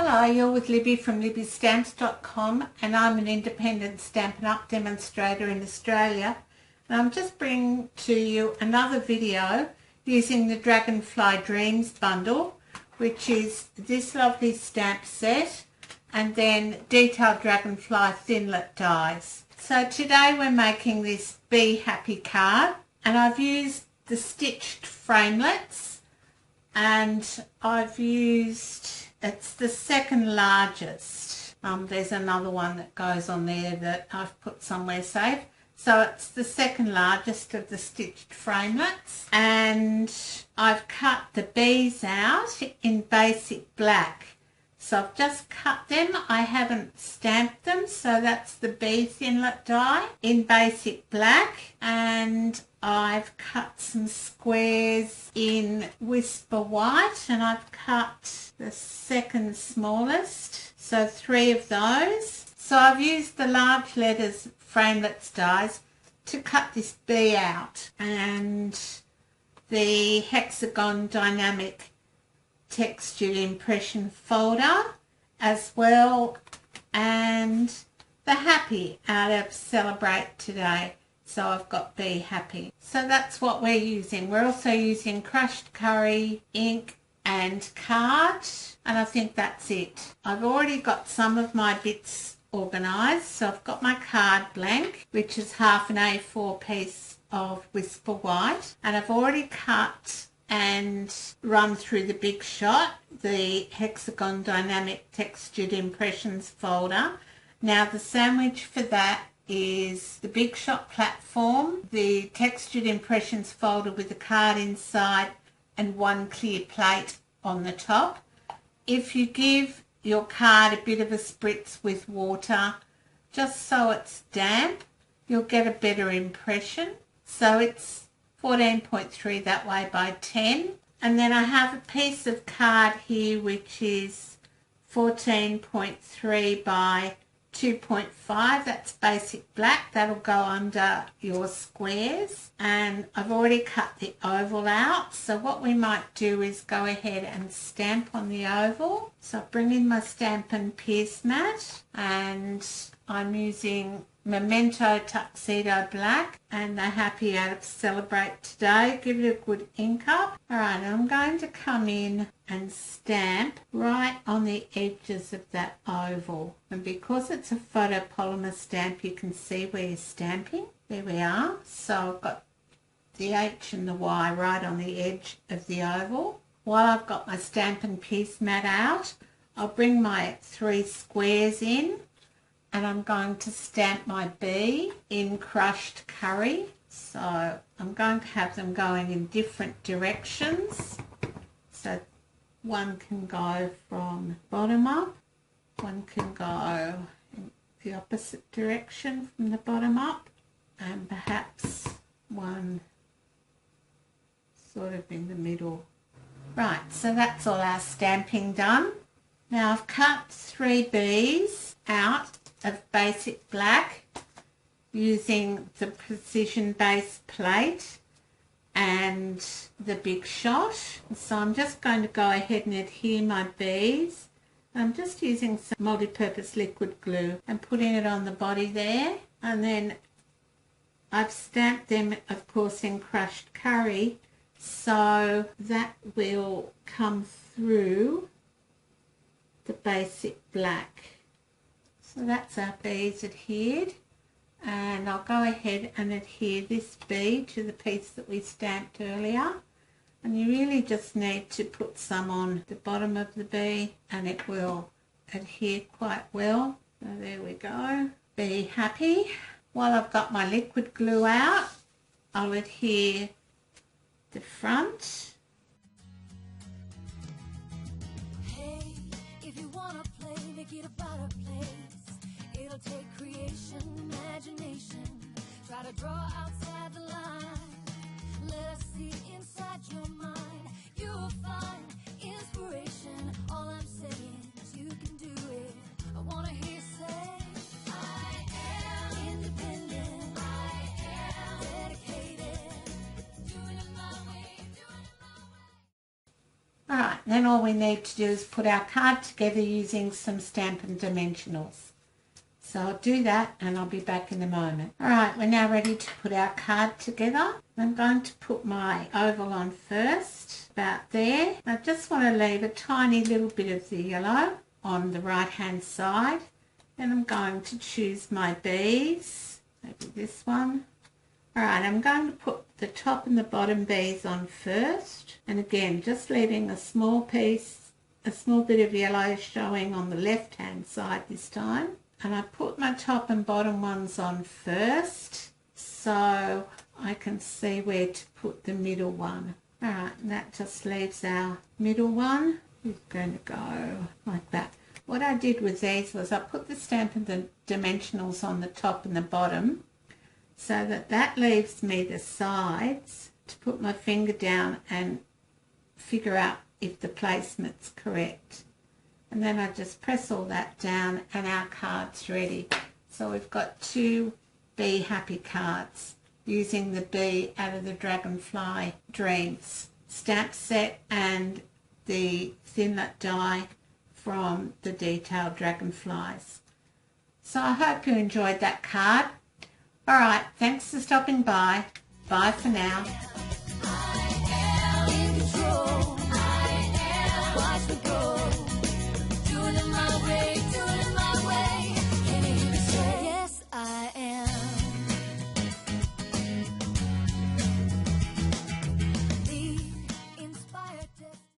Hello, you're with Libby from libbystamps.com, and I'm an independent Stampin' Up demonstrator in Australia, and I'm just bringing to you another video using the Dragonfly Dreams bundle, which is this lovely stamp set and then detailed Dragonfly thinlet dies. So today we're making this Be Happy card, and I've used the stitched framelets, and I've used, it's the second largest. There's another one that goes on there that I've put somewhere safe. So it's the second largest of the stitched framelets, and I've cut the bees out in basic black. So I've just cut them, I haven't stamped them, so that's the bee thinlet die in basic black, and I've cut some squares in Whisper White, and I've cut the second smallest, so 3 of those. So I've used the large letters framelets dies to cut this bee out, and the hexagon dynamic textured impression folder as well, and the happy out of Celebrate Today. So I've got Be Happy. So that's what we're using. We're also using crushed curry, ink and card, and I think that's it. I've already got some of my bits organised. So I've got my card blank, which is half an A4 piece of Whisper White, and I've already cut and run through the Big Shot, the hexagon dynamic textured impressions folder. Now the sandwich for that is the Big Shot platform, the textured impressions folder with the card inside and one clear plate on the top. If you give your card a bit of a spritz with water, just so it's damp, you'll get a better impression. So it's 14.3 that way by 10. And then I have a piece of card here which is 14.3 by 2.5. That's basic black. That'll go under your squares. And I've already cut the oval out. So what we might do is go ahead and stamp on the oval. So I bring in my Stampin' Pierce mat, and I'm using Memento Tuxedo Black and the Happy out of Celebrate Today. Give it a good ink up. Alright, I'm going to come in and stamp right on the edges of that oval. And because it's a photopolymer stamp, you can see where you're stamping. There we are. So I've got the H and the Y right on the edge of the oval. While I've got my Stampin' Pierce mat out, I'll bring my 3 squares in, and I'm going to stamp my bee in crushed curry. So I'm going to have them going in different directions. So one can go from bottom up, one can go in the opposite direction from the bottom up, and perhaps one sort of in the middle. Right, so that's all our stamping done. Now I've cut 3 bees out of basic black using the precision base plate and the Big Shot. So I'm just going to go ahead and adhere my bees. I'm just using some multi-purpose liquid glue and putting it on the body there, and then I've stamped them of course in crushed curry, so that will come through the basic black. So that's our bees adhered, and I'll go ahead and adhere this bee to the piece that we stamped earlier, and you really just need to put some on the bottom of the bee and it will adhere quite well. So there we go. Be Happy. While I've got my liquid glue out, I'll adhere the front. Take creation, imagination, try to draw outside the line, let us see inside your mind, you'll find inspiration, all I'm saying is you can do it, I want to hear say, I am independent, I am dedicated, doing it my way, doing it my way. Alright, then all we need to do is put our card together using some Stampin' Dimensionals. So I'll do that and I'll be back in a moment. Alright, we're now ready to put our card together. I'm going to put my oval on first, about there. I just want to leave a tiny little bit of the yellow on the right hand side. Then I'm going to choose my bees, maybe this one. Alright, I'm going to put the top and the bottom bees on first. And again, just leaving a small piece, a small bit of yellow showing on the left hand side this time. And I put my top and bottom ones on first so I can see where to put the middle one. Alright, and that just leaves our middle one. It's going to go like that. What I did with these was I put the Stampin' Dimensionals on the top and the bottom so that leaves me the sides to put my finger down and figure out if the placement's correct. And then I just press all that down and our card's ready. So we've got 2 Be Happy cards using the bee out of the Dragonfly Dreams stamp set and the Thinlet die from the detailed dragonflies. So I hope you enjoyed that card. Alright, thanks for stopping by. Bye for now.